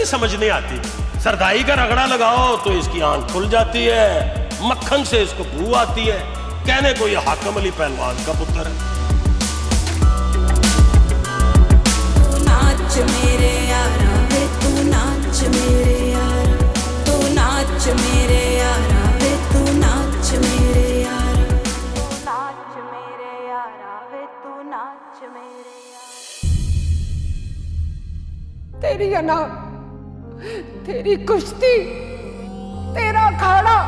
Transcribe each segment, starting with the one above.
समझ नहीं आती। सरदाई का रगड़ा लगाओ तो इसकी आंख खुल जाती है, मक्खन से इसको बू आती है, कहने को ये हाकिम अली पहलवान का पुत्र है। तू नाच मेरे यारा वे, तू नाच मेरे यारा, तू नाच मेरे यारा वे, तू नाच मेरे यारा, तू नाच मेरे यारा वे, तू नाच मेरे यारा। तेरी अना, तेरी कुश्ती, तेरा अखाड़ा,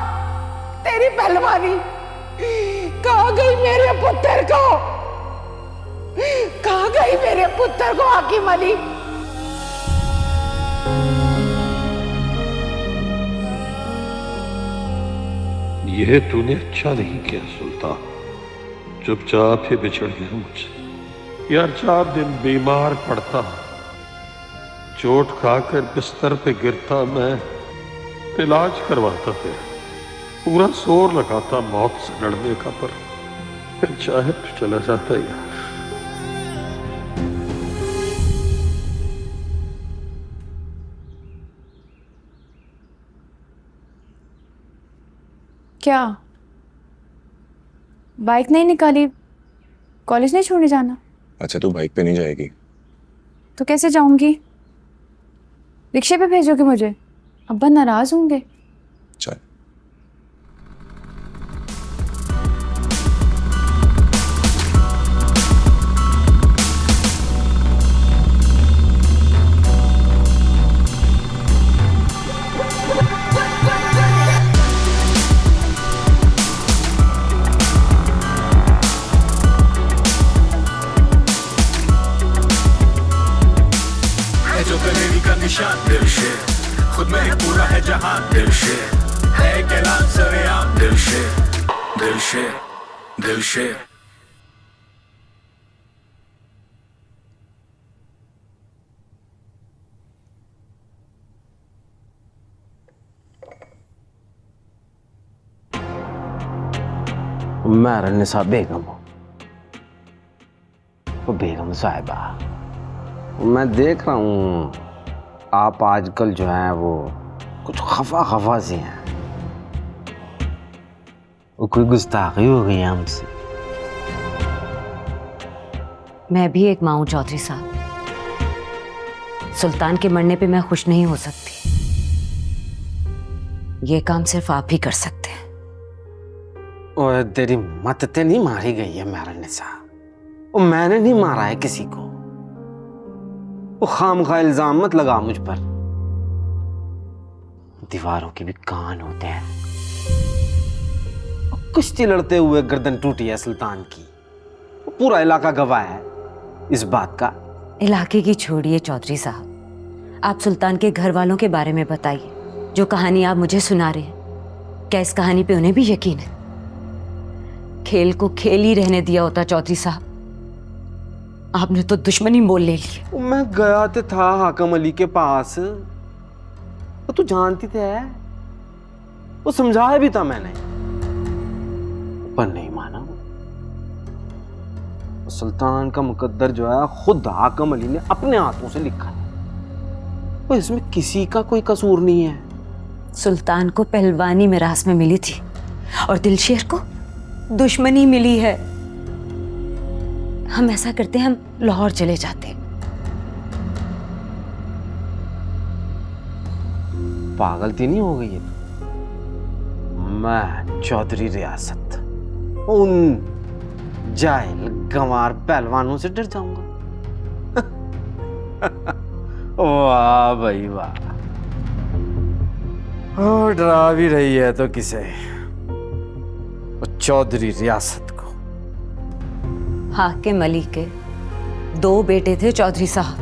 तेरी पहलवानी कहाँ गई मेरे पुत्र को? कहाँ गई मेरे पुत्र को हाकिम अली? यह तूने अच्छा नहीं किया सुल्तान, चुपचाप ही बिछड़ गया मुझसे। यार 4 दिन बीमार पड़ता, चोट खाकर बिस्तर पे गिरता, मैं इलाज करवाता फिर पूरा जोर लगाता मौत से लड़ने का, पर फिर चाहे तो चला जाता यार। क्या बाइक नहीं निकाली? कॉलेज नहीं छोड़ने जाना? अच्छा तू बाइक पे नहीं जाएगी तो कैसे जाऊंगी? रिक्शे पे भेजोगे मुझे? अब्बा नाराज होंगे। चल। जो कलेरी का निशान दिल से, खुद में ही पूरा है जहां दिल से, है एक ऐलान सरेआम दिल से, दिल से, दिल से। मैं रन्निसा बेगम हूँ, वो बेगम साहिबा। मैं देख रहा हूँ आप आजकल जो है वो कुछ खफा खफा सी हैं, वो कोई गुस्ताखी हो गई है हमसे। मैं भी एक माँ हूं चौधरी साहब, सुल्तान के मरने पे मैं खुश नहीं हो सकती। ये काम सिर्फ आप ही कर सकते हैं। ओए तेरी मत्ते नहीं मारी गई है मेरा निसा, वो मैंने नहीं मारा है किसी को। वो खामखा इल्जाम मत लगा मुझ पर। दीवारों के भी कान होते हैं। कुश्ती लड़ते हुए गर्दन टूटी है सुल्तान की, वो पूरा इलाका गवाह है इस बात का। इलाके की छोड़िए चौधरी साहब, आप सुल्तान के घर वालों के बारे में बताइए। जो कहानी आप मुझे सुना रहे हैं, क्या इस कहानी पे उन्हें भी यकीन है? खेल को खेल ही रहने दिया होता चौधरी साहब, आपने तो दुश्मनी मोल ले ली। मैं गया तो था हाकिम अली के पास, तो तू जानती तो है, वो समझाया भी था मैंने, पर नहीं माना। सुल्तान का मुकद्दर जो है खुद हाकिम अली ने अपने हाथों से लिखा है, तो इसमें किसी का कोई कसूर नहीं है। सुल्तान को पहलवानी मिरास में मिली थी और दिलशेर को दुश्मनी मिली है। हम ऐसा करते हैं, हम लाहौर चले जाते। पागलती नहीं हो गई है? मैं चौधरी रियासत उन जाहिल गंवार पहलवानों से डर जाऊंगा? वाह भाई वाह, डरा भी रही है तो किसे? चौधरी रियासत को। हाकिम अली के 2 बेटे थे चौधरी साहब,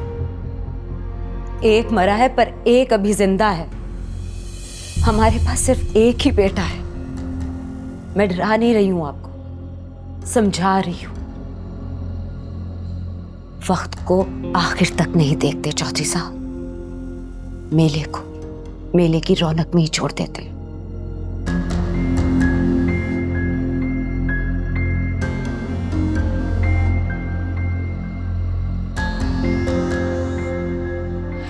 एक मरा है पर एक अभी जिंदा है। हमारे पास सिर्फ एक ही बेटा है। मैं डरा नहीं रही हूं आपको, समझा रही हूं। वक्त को आखिर तक नहीं देखते चौधरी साहब, मेले को मेले की रौनक में ही छोड़ देते।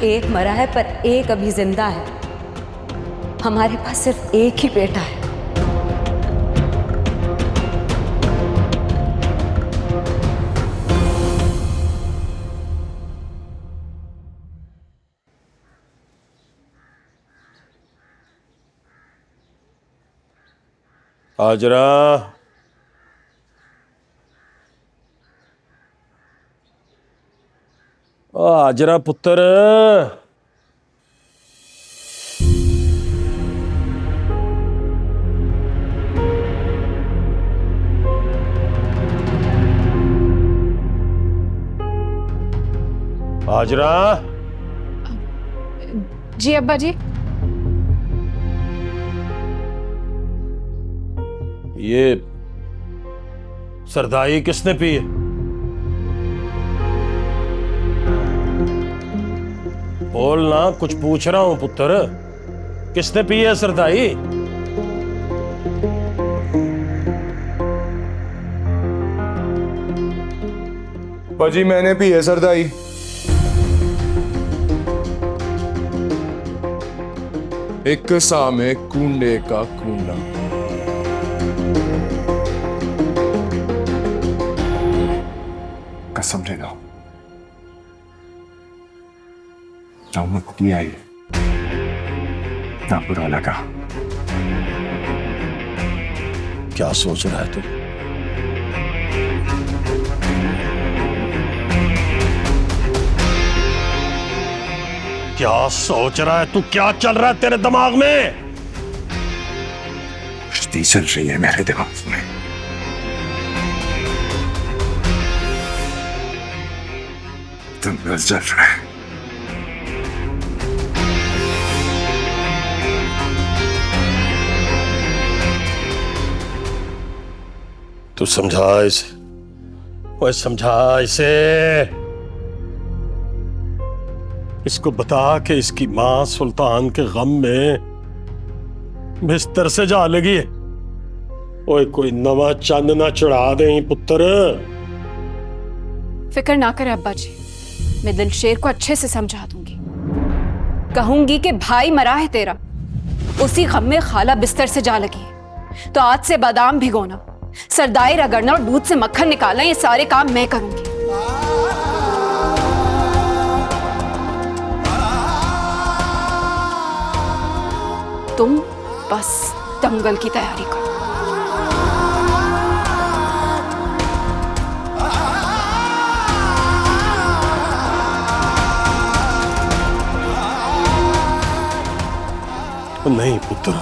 एक मरा है पर एक अभी जिंदा है। हमारे पास सिर्फ एक ही बेटा है। हाजरा, ओ हाजरा पुत्र, हाजरा। जी अब्बा जी। ये सरदाई किसने पी है? बोल ना, कुछ पूछ रहा हूं पुत्र, किसने पी है सरदाई? पाजी मैंने पी है सरदाई। एक सामे कूंडे का कूंडा। कसम ले लो, ना मुक्ति आई ना बुरा लगा। क्या सोच रहा है तू? क्या सोच रहा है तू? क्या चल रहा है तेरे दिमाग में? कुश्ती चल रही है मेरे दिमाग में। तुम बस चल रहा है। तू समझा इसे, ओए समझा इसे। इसको बता कि इसकी मां सुल्तान के गम में बिस्तर से जा लगी है। ओए कोई नवा चंद ना चढ़ा दे पुत्र। फिक्र ना करे अब्बा जी, मैं दिलशेर को अच्छे से समझा दूंगी। कहूंगी कि भाई मरा है तेरा, उसी गम में खाला बिस्तर से जा लगी है, तो आज से बादाम भिगोना, सरदाई रगड़ना और दूध से मक्खन निकालना, ये सारे काम मैं करूंगी। तुम बस दंगल की तैयारी करो। नहीं पुत्र,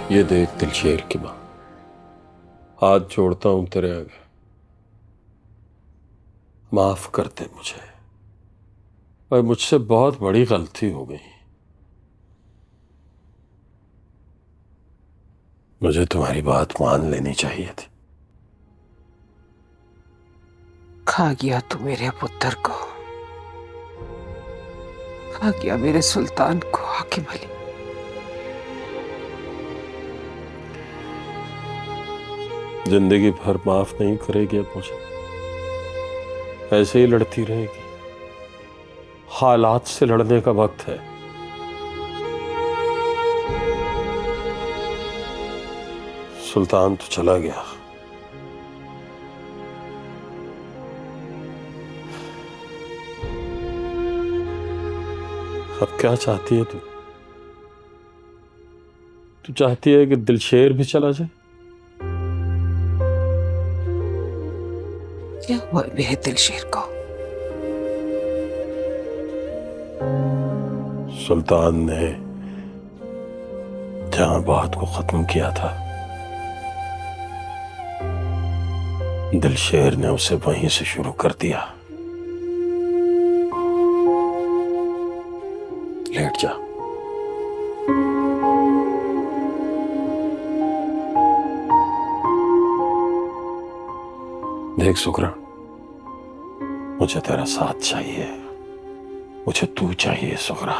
ये देख दिलशेर की मां, हाथ जोड़ता हूं तेरे आगे, माफ कर दे मुझे। और मुझसे बहुत बड़ी गलती हो गई। मुझे तुम्हारी बात मान लेनी चाहिए थी। खा गया तू मेरे पुत्र को, खा गया मेरे सुल्तान को हाकिम अली। जिंदगी भर माफ नहीं करेगी अब मुझे, ऐसे ही लड़ती रहेगी। हालात से लड़ने का वक्त है। सुल्तान तो चला गया, अब क्या चाहती है तू? तू चाहती है कि दिलशेर भी चला जाए? क्या हुआ मेरे दिलशेर को? सुल्तान ने जहां बात को खत्म किया था, दिलशेर ने उसे वहीं से शुरू कर दिया। लेट जा। देख सुकरा, मुझे तेरा साथ चाहिए, मुझे तू चाहिए सुकरा।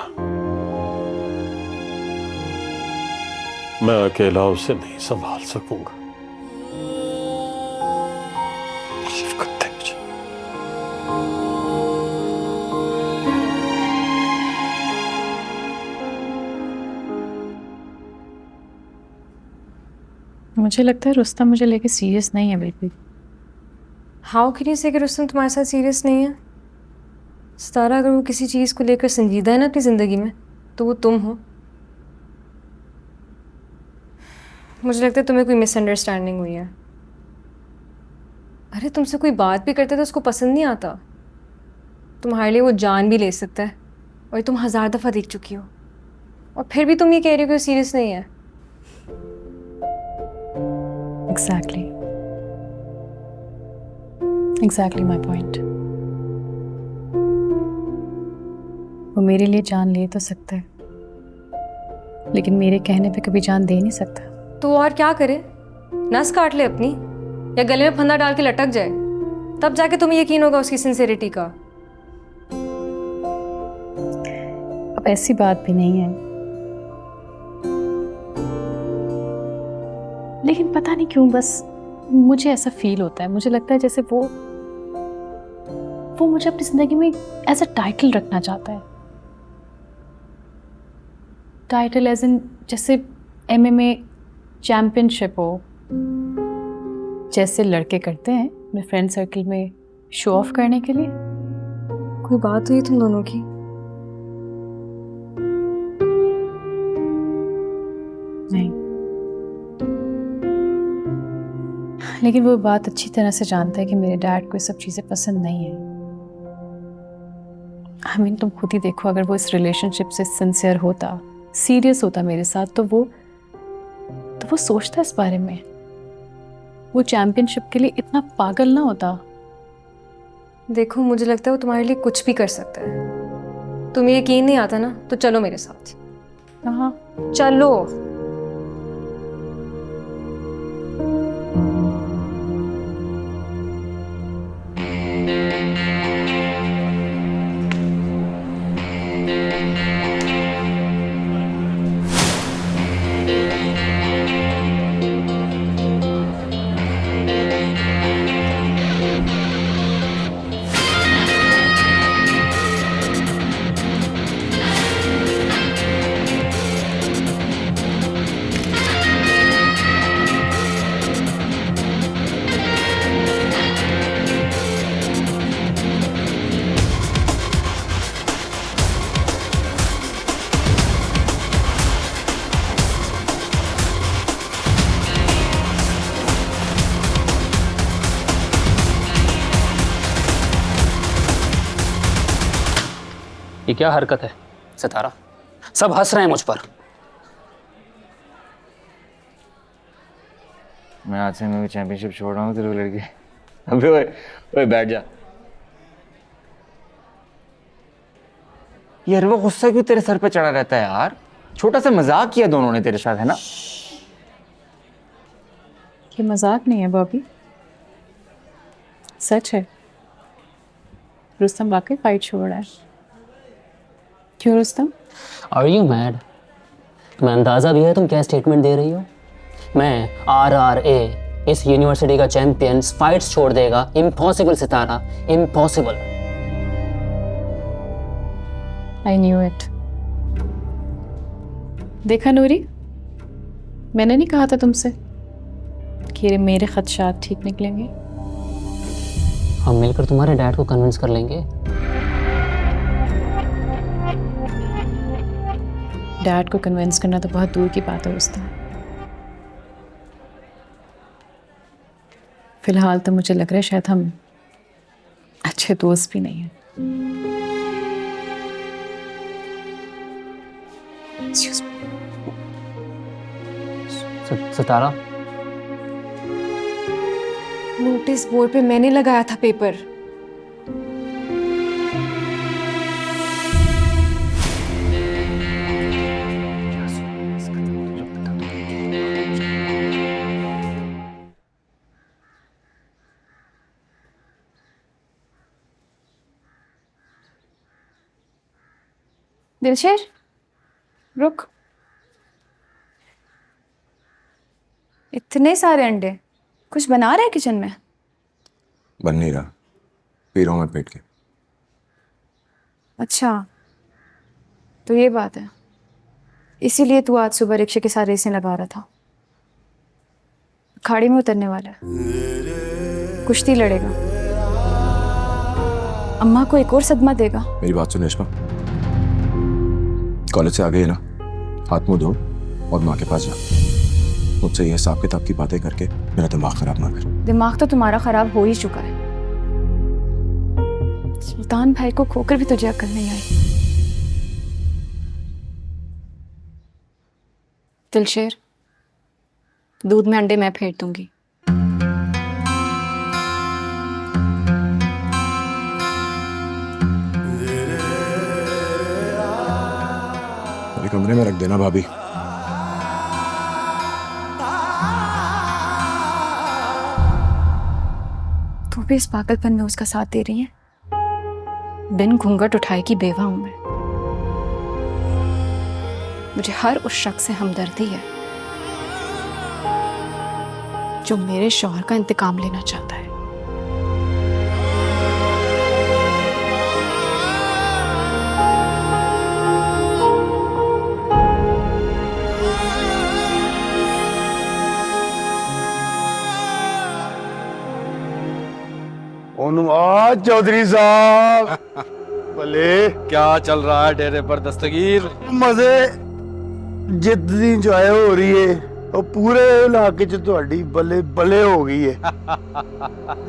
मैं अकेला उसे नहीं संभाल सकूंगा। माफ कर दे मुझे। मुझे लगता है रुस्तम मुझे लेके सीरियस नहीं है बिल्कुल। हाउ कैन यू से कि रुस्तम तुम्हारे साथ सीरियस नहीं है? सितारा, अगर वो किसी चीज़ को लेकर संजीदा है ना अपनी ज़िंदगी में, तो वो तुम हो। मुझे लगता है तुम्हें कोई मिसअंडरस्टैंडिंग हुई है। अरे तुमसे कोई बात भी करते तो उसको पसंद नहीं आता। तुम्हारे लिए वो जान भी ले सकता है, और तुम 1000 दफ़ा देख चुकी हो, और फिर भी तुम ये कह रही हो कि वो सीरियस नहीं है। Exactly my point. वो मेरे लिए जान ले तो सकता है, लेकिन मेरे कहने पे कभी जान दे नहीं सकता। तो और क्या करे? नस काट ले अपनी, या गले में फंदा डाल के लटक जाए, तब जाके तुम्हें यकीन होगा उसकी सिंसियरिटी का। अब ऐसी बात भी नहीं है, लेकिन पता नहीं क्यों बस मुझे ऐसा फील होता है। मुझे लगता है जैसे वो मुझे अपनी ज़िंदगी में एज अ टाइटल रखना चाहता है। टाइटल एज इन जैसे MMA चैम्पियनशिप हो, जैसे लड़के करते हैं अपने फ्रेंड सर्कल में शो ऑफ करने के लिए। कोई बात हुई तुम दोनों की? नहीं, लेकिन वो बात अच्छी तरह से जानता है कि मेरे डैड को ये सब चीज़ें पसंद नहीं है। I mean, तुम खुद ही देखो, अगर वो इस रिलेशनशिप से सिंसियर होता, सीरियस होता मेरे साथ, तो वो सोचता इस बारे में, वो चैंपियनशिप के लिए इतना पागल ना होता। देखो, मुझे लगता है वो तुम्हारे लिए कुछ भी कर सकता है। तुम्हें यकीन नहीं आता ना, तो चलो मेरे साथ। हाँ, चलो। ये क्या हरकत है सितारा? सब हंस रहे हैं मुझ पर। मैं आज से मैं चैंपियनशिप छोड़ रहा हूँ तेरे लड़की। अबे ओए बैठ जा यार। वो गुस्सा क्यों तेरे सर पे चढ़ा रहता है यार? छोटा सा मजाक किया दोनों ने तेरे साथ, है ना? ये मजाक नहीं है बॉबी, सच है। रुस्तम वाकई फाइट छोड़ रहा है। क्यों रुस्तम? Are you mad? तुम्हें अंदाजा भी है तुम क्या स्टेटमेंट दे रही हो? मैं RRA इस यूनिवर्सिटी का चैंपियन फाइट्स छोड़ देगा? Impossible Sitara, impossible. I knew it. देखा नूरी, मैंने नहीं कहा था तुमसे कि मेरे खदशात ठीक निकलेंगे। हम मिलकर तुम्हारे डैड को कन्विंस कर लेंगे। डैड को कन्विंस करना तो बहुत दूर की बात है रुस्तम। फिलहाल तो मुझे लग रहा है शायद हम अच्छे दोस्त भी नहीं हैं। सितारा, नोटिस बोर्ड पे मैंने लगाया था पेपर। दिलशेर, रुक। इतने सारे अंडे, कुछ बना रहे हैं किचन में? बन नहीं रहा, पी रहा हूं मैं पेट के। अच्छा, तो ये बात है, इसीलिए तू आज सुबह रिक्शे के साथ रेसें लगा रहा था। खाड़ी में उतरने वाला है, कुश्ती लड़ेगा, अम्मा को एक और सदमा देगा। मेरी बात सुन रेशमा, कॉलेज से आ गई है ना, हाथ मुंह धो और माँ के पास जा। मुझसे ये हिसाब किताब की बातें करके मेरा दिमाग खराब ना कर। दिमाग तो तुम्हारा खराब हो ही चुका है। सुल्तान भाई को खोकर भी तुझे अकल नहीं आई। दिलशेर, दूध में अंडे मैं फेर दूंगी। मेरे कमरे में रख देना भाभी। तू भी इस पागलपन में उसका साथ दे रही है? बिन घूंघट उठाए की बेवा हूं मैं। मुझे हर उस शख्स से हमदर्दी है जो मेरे शौहर का इंतकाम लेना चाहता है। चौधरी साहब, भले क्या चल रहा है डेरे पर दस्तगीर? मजे जितनी इंजॉय हो रही है ਉਹ ਪੂਰੇ ਇਲਾਕੇ 'ਚ ਤੁਹਾਡੀ ਬੱਲੇ ਬੱਲੇ ਹੋ ਗਈ ਹੈ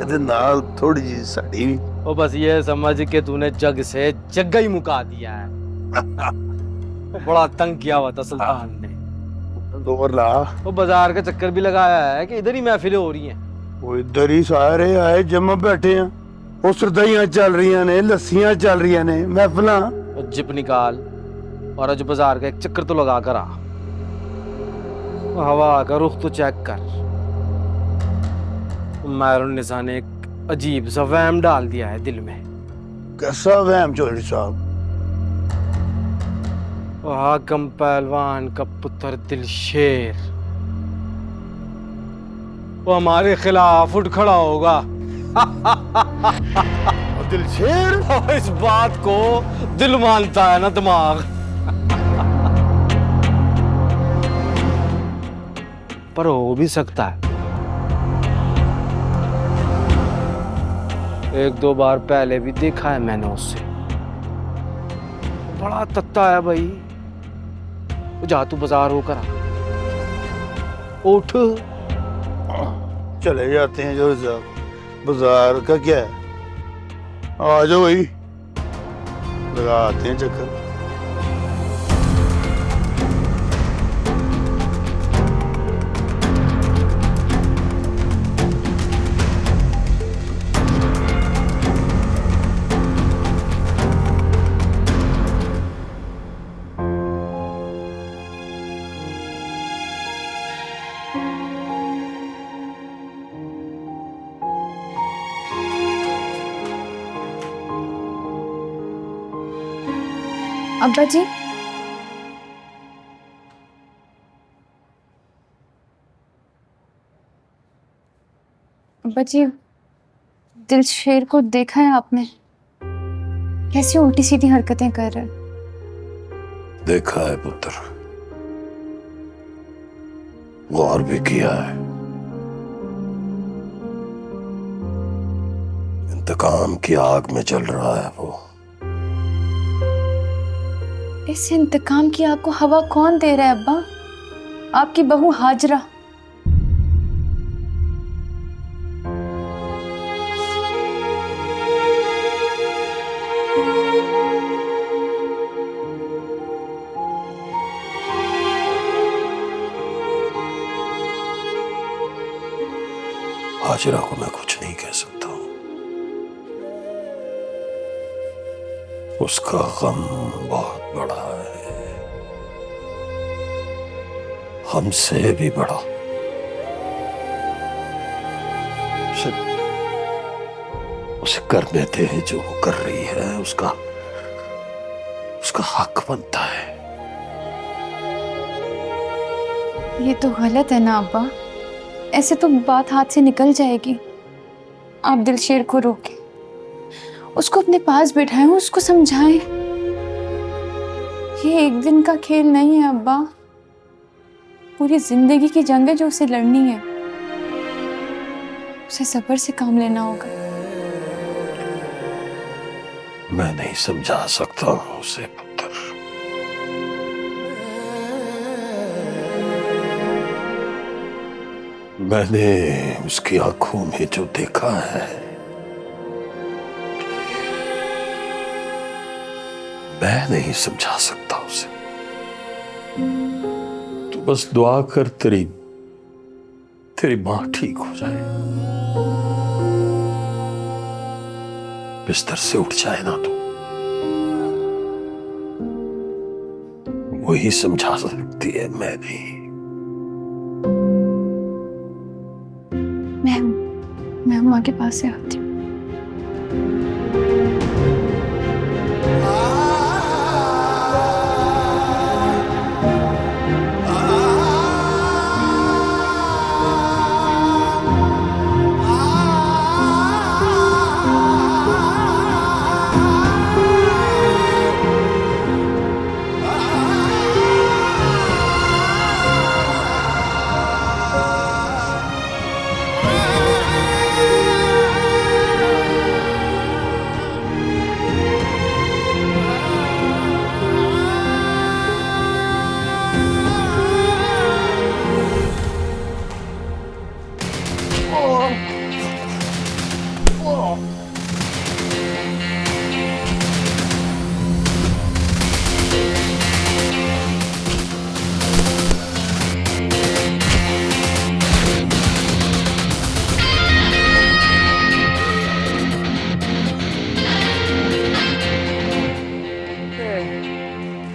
ਇਹਦੇ ਨਾਲ थोड़ी जी साड़ी भी। वो बस ये समझ के तूने जग से जग्गा ही मुका दिया है। बड़ा तंग किया हुआ था सुल्तान ने। दौर ला, वो बाजार का चक्कर भी लगाया है कि इधर ही महफिलें हो रही हैं। वो इधर ही सारे आए जमा बैठे हैं। वो सरदाइयां चल रही ने, लस्सियां चल रही ने, महफिलां। जिप निकाल और आज बाजार का एक चक्कर तो लगा कर आ। हवा का रुख तो चेक कर। मैरून निसा ने एक अजीब सा वहम डाल दिया है दिल में। कैसा वहम चौधरी साहब? हाकम पहलवान का पुत्र दिलशेर वो हमारे खिलाफ उठ खड़ा होगा। दिलशेर? इस बात को दिल मानता है ना दिमाग। पर हो भी सकता है। एक दो बार पहले भी देखा है मैंने उससे। बड़ा तत्ता है भाई। जा तू बाजार होकर आ। उठ। चले जाते हैं जो साहब, बाजार का क्या है, आ जाओ भाई, लगाते हैं चक्कर। अब्बा जी, अब्बा जी, दिलशेर को देखा है आपने? कैसी उल्टी सीधी हरकतें कर रहा है। देखा है पुत्र, गौर भी किया है। इंतकाम की आग में जल रहा है वो। इस इंतकाम की आपको हवा कौन दे रहा है अब्बा? आपकी बहू हाजरा। हाजिरा को मैं कुछ नहीं कह सकता हूं। उसका गम बहुत बड़ा है, हमसे भी बड़ा। उसे करने दे जो वो कर रही है। उसका उसका हक बनता है। ये तो गलत है ना अब्बा, ऐसे तो बात हाथ से निकल जाएगी। आप दिलशेर को रोके, उसको अपने पास बिठाएं, उसको समझाएं। ये एक दिन का खेल नहीं है अब्बा, पूरी जिंदगी की जंग है जो उसे लड़नी है। उसे सब्र से काम लेना होगा। मैं नहीं समझा सकता उसे पुत्र। मैंने उसकी आंखों में जो देखा है, मैं नहीं समझा सकता उसे। तू बस दुआ कर तेरी मां ठीक हो जाए, बिस्तर से उठ जाए ना तो वही समझा सकती है, मैं नहीं। मैं अम्मा के पास से आती हूँ।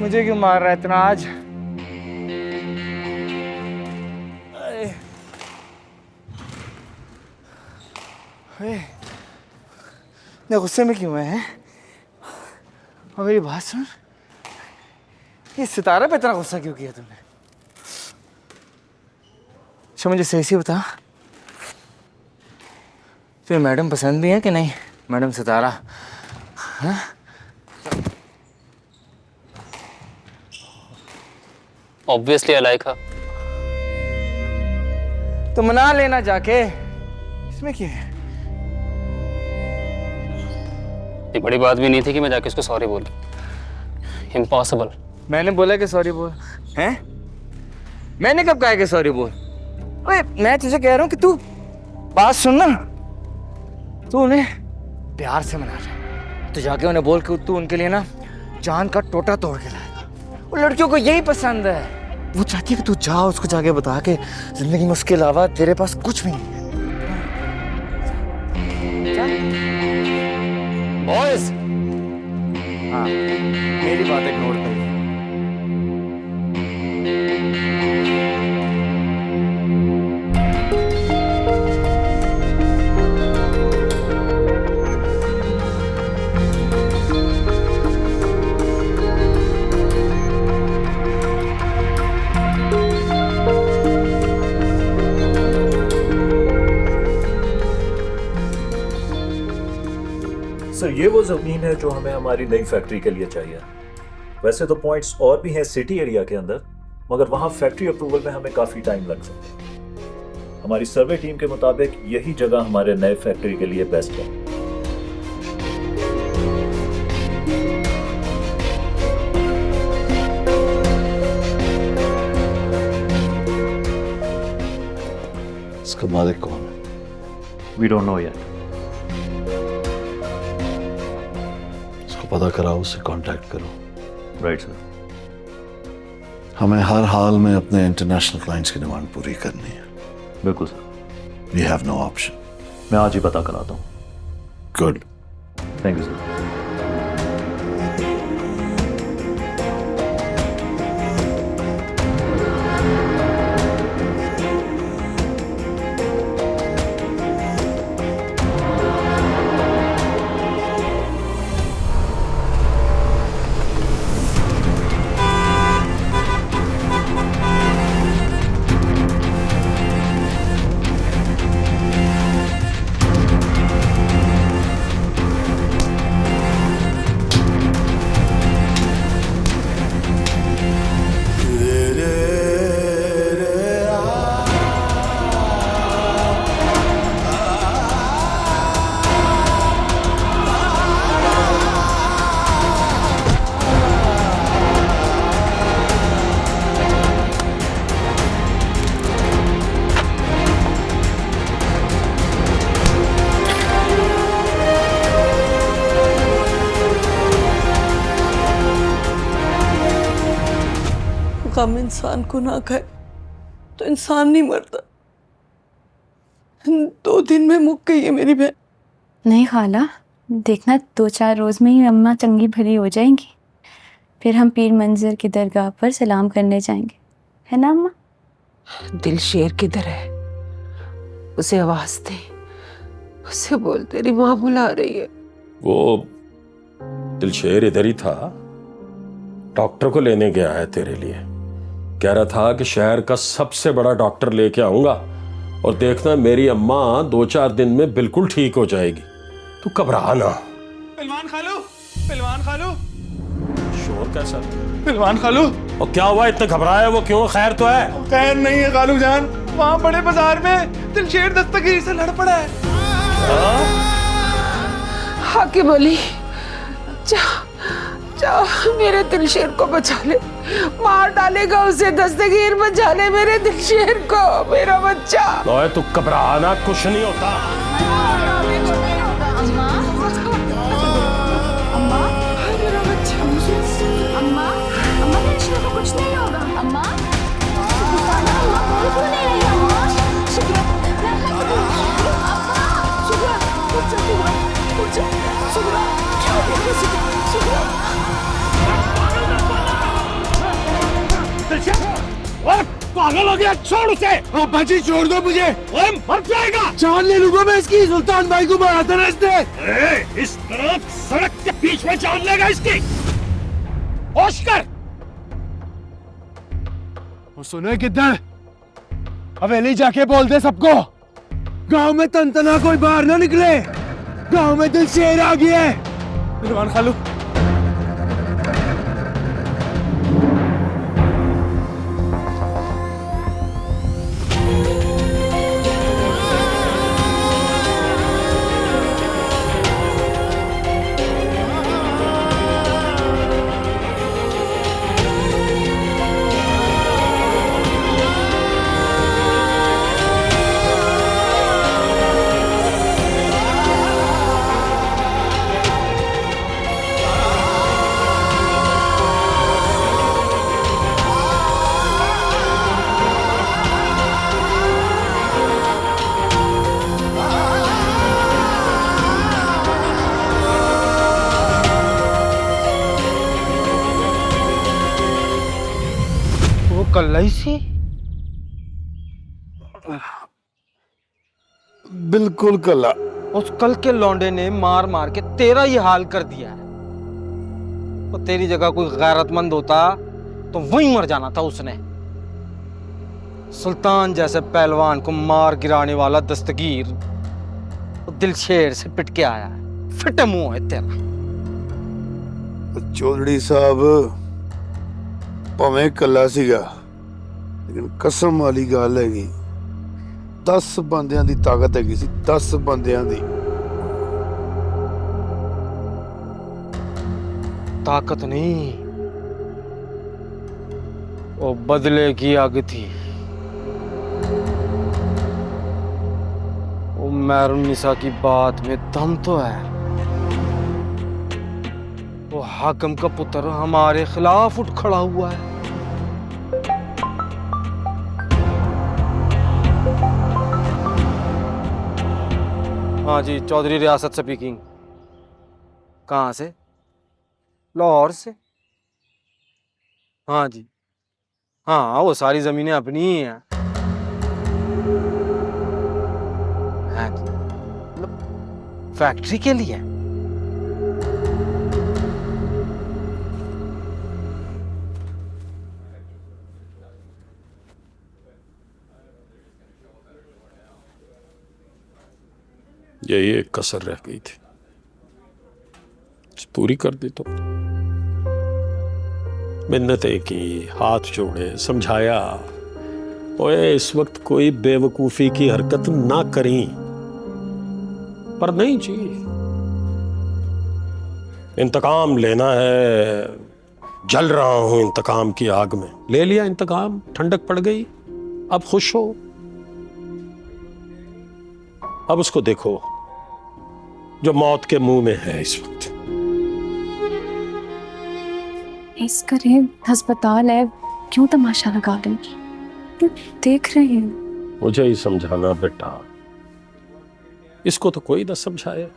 मुझे क्यों मार रहा है इतना आज? इतने गुस्से में क्यों है? और मेरी बात सुन, ये सितारा पे इतना गुस्सा क्यों किया तुमने? अच्छा मुझे सही से बता, फिर मैडम पसंद भी है कि नहीं? मैडम सितारा, हाँ? Obviously I like her. तो मना लेना जाके, इसमें क्या है? ये बड़ी बात भी नहीं थी कि मैं जाके उसको सॉरी बोलूं। Impossible. मैंने बोला कि सॉरी बोल, हैं? मैंने कब कहा कि सॉरी बोल? ओए मैं तुझे कह रहा हूँ कि तू बात सुन ना, तू उन्हें प्यार से मना ले। तो जाके उन्हें बोल के तू उनके लिए ना जान का टोटा तोड़ के लाएगा। वो लड़कियों को यही पसंद है। वो चाहती है कि तू जा उसको जाके बता के जिंदगी में उसके अलावा तेरे पास कुछ भी नहीं है। बॉयज, हाँ मेरी बात इग्नोर कर। सर ये वो ज़मीन है जो हमें हमारी नई फैक्ट्री के लिए चाहिए। वैसे तो पॉइंट्स और भी हैं सिटी एरिया के अंदर, मगर वहाँ फैक्ट्री अप्रूवल में हमें काफ़ी टाइम लग सकता है। हमारी सर्वे टीम के मुताबिक यही जगह हमारे नए फैक्ट्री के लिए बेस्ट है। इसका मालिक कौन है? We don't know yet. पता कराओ, उससे कांटेक्ट करो। Right sir. हमें हर हाल में अपने इंटरनेशनल क्लाइंट्स की डिमांड पूरी करनी है। बिल्कुल sir. We have no option. मैं आज ही पता कराता हूँ। Good, thank you sir. गम इंसान को ना खाए तो इंसान नहीं मरता। 2 दिन में मुक गई है मेरी बहन। नहीं खाला, देखना 2-4 रोज में ही अम्मा चंगी भली हो जाएंगी, फिर हम पीर मंजर की दरगाह पर सलाम करने जाएंगे, है ना अम्मा? दिलशेर किधर है? उसे आवाज दे, उसे बोल तेरी माँ बुला रही है। वो दिलशेर इधर ही था, डॉक्टर को लेने गया है तेरे लिए। कह रहा था कि शहर का सबसे बड़ा डॉक्टर लेके आऊंगा और देखना मेरी अम्मा 2-4 दिन में बिल्कुल ठीक हो जाएगी। तू घबरा ना। पहलवान खालू, पहलवान खालू। शोर कैसा? पहलवान खालू। और क्या हुआ इतना घबराया? वो क्यों? खैर तो है? खैर नहीं है खालू जान, वहाँ बड़े बाजार में दिलशेर दस्तगीर से लड़ पड़ा है। हाकिम अली, जा जा मेरे दिलशेर को बचा ले, मार डालेगा उसे। दस्तगीर बचा ले मेरे दिलशेर को, मेरा बच्चा। ओए तू घबरा ना, कुछ नहीं होता। अम्मा, अम्मा, मेरा बच्चा। अम्मा, अम्मा दिलशेर को कुछ नहीं होगा। अम्मा, अम्मा बोल क्यों नहीं रही? अम्मा, शुक्र, शुक्र, उठ जा, उठ जा, शुक्र, शुक्र। पागल हो गया, छोड़ उसे। बाजी छोड़ दो मुझे, मर जाएगा। जान ले लूंगा मैं इसकी, सुल्तान भाई को मारा था इसने। इस तरफ सड़क के बीच में जान लेगा इसकी। होश कर। वो सुने किधर? हवेली जाके बोल दे सबको, गांव में तनतना कोई बाहर ना निकले। गांव में दिलशेर आ गया है। पहलवान खालू, कल सी बिल्कुल कला। उस कल के लौंडे ने मार मार के तेरा ये हाल कर दिया है। तो तेरी जगह कोई गैरतमंद होता तो वहीं मर जाना था उसने। सुल्तान जैसे पहलवान को मार गिराने वाला दस्तगीर तो दिलशेर से पिट के आया है। फिटे मुंह है तेरा। चौधरी साहब भावें कला सीगा, लेकिन कसम वाली गल हैगी 10 बंदियां दी ताकत हैगी सी। 10 बंदियां दी ताकत नहीं, वो बदले की आग थी। वो महरुनिसा की बात में दम तो है। वो हाकिम का पुत्र हमारे खिलाफ उठ खड़ा हुआ है। हाँ जी, चौधरी रियासत से स्पीकिंग। कहाँ से? लाहौर से। हाँ जी, हाँ वो सारी जमीनें अपनी ही हैं। हाँ जी, मतलब फैक्ट्री के लिए। यही एक कसर रह गई थी, पूरी कर दी तो। मिन्नतें की, हाथ जोड़े, समझाया, ओए इस वक्त कोई बेवकूफी की हरकत ना करी, पर नहीं जी। इंतकाम लेना है, जल रहा हूं इंतकाम की आग में। ले लिया इंतकाम, ठंडक पड़ गई, अब खुश हो। अब उसको देखो जो मौत के मुंह में है इस वक्त। इस करीब अस्पताल है, क्यों तमाशा लगा रहे हैं? क्यों देख रहे हैं? मुझे ही समझाना बेटा, इसको तो कोई ना समझाए।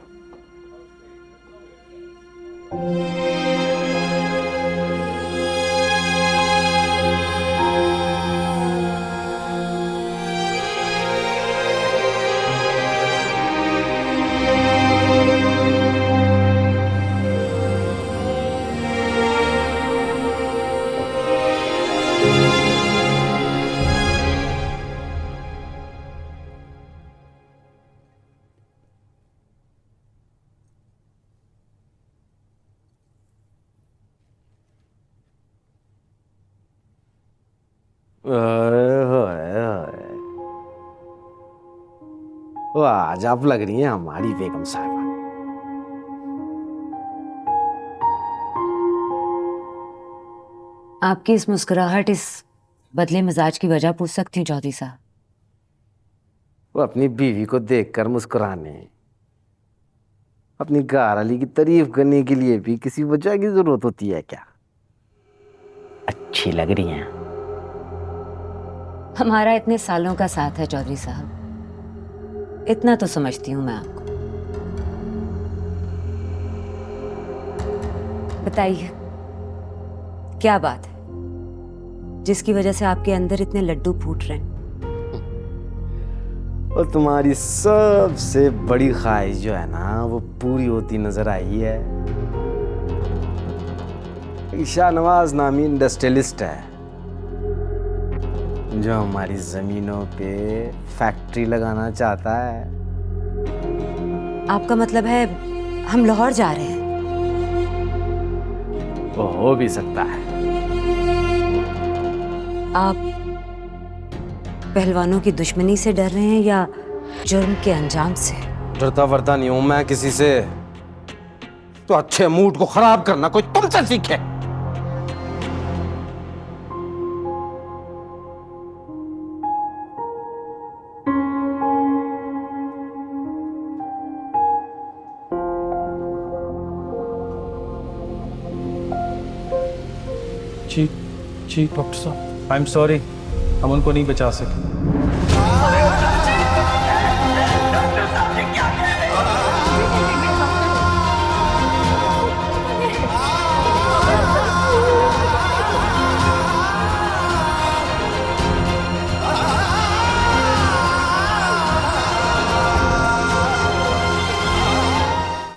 वो आज आप लग रही हैं हमारी बेगम साहिबा। आपकी इस मुस्कुराहट, इस बदले मिजाज की वजह पूछ सकती हूँ चौधरी साहब? वो अपनी बीवी को देखकर मुस्कुराने, अपनी घरवाली की तारीफ करने के लिए भी किसी वजह की जरूरत होती है क्या? अच्छी लग रही हैं। हमारा इतने सालों का साथ है चौधरी साहब, इतना तो समझती हूँ मैं आपको। बताइए क्या बात है जिसकी वजह से आपके अंदर इतने लड्डू फूट रहे हैं? और तुम्हारी सबसे बड़ी ख्वाहिश जो है ना वो पूरी होती नजर आई है। शाहनवाज नामी इंडस्ट्रियलिस्ट है जो हमारी जमीनों पे फैक्ट्री लगाना चाहता है। आपका मतलब है हम लाहौर जा रहे हैं? वो हो भी सकता है। आप पहलवानों की दुश्मनी से डर रहे हैं या जुर्म के अंजाम से? डरता वरता नहीं हूं मैं किसी से। तो अच्छे मूड को खराब करना कोई तुमसे सीखे। जी डॉक्टर साहब, आई एम सॉरी, हम उनको नहीं बचा सके।